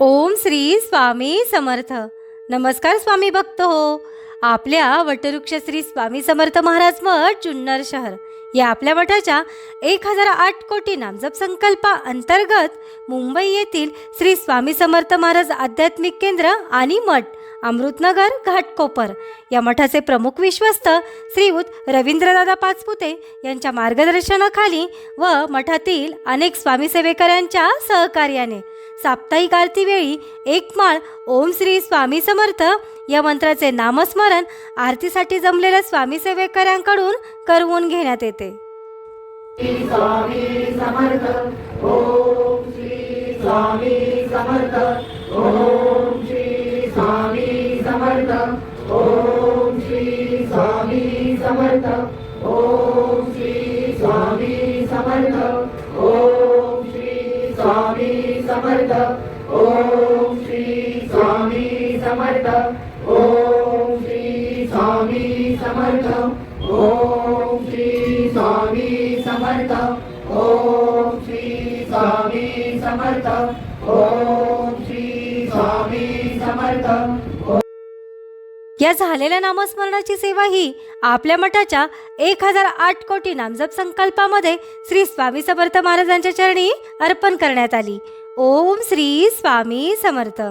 ओम श्री स्वामी समर्थ. नमस्कार स्वामी भक्त हो. आपल्या वटवृक्ष श्री स्वामी समर्थ महाराज मठ जुन्नर शहर या आपल्या मठाच्या 1008 कोटी नामजप संकल्पा अंतर्गत मुंबई येथील श्री स्वामी समर्थ महाराज आध्यात्मिक केंद्र आणि मठ अमृतनगर घाटकोपर या मठाचे प्रमुख विश्वस्त श्रीयुत रवींद्रदादा पाचपुते यांच्या मार्गदर्शनाखाली व मठातील अनेक स्वामी सेवेकरांच्या सहकार्याने साप्ताहिक आरतीवेळी एक माळ ओम श्री स्वामी समर्थ या मंत्राचे नामस्मरण आरतीसाठी जमलेल्या स्वामी सेवेकरांकडून करवून घेण्यात येते. स्वामी समर्थ ओम श्री स्वामी समर्थ ओम श्री स्वामी समर्थ ओम श्री स्वामी समर्थ ओम श्री स्वामी समर्थ ओम श्री स्वामी समर्थ ओम श्री स्वामी समर्थ ओम श्री स्वामी समर्थ ओम श्री स्वामी समर्थ ओम श्री स्वामी समर्थ ओम श्री स्वामी समर्थ. या झालेल्या नामस्मरणाची सेवा ही आपल्या मठाच्या 1008 कोटी नामजप संकल्पामध्ये श्री स्वामी समर्थ महाराजांच्या चरणी अर्पण करण्यात आली. ओम श्री स्वामी समर्थ.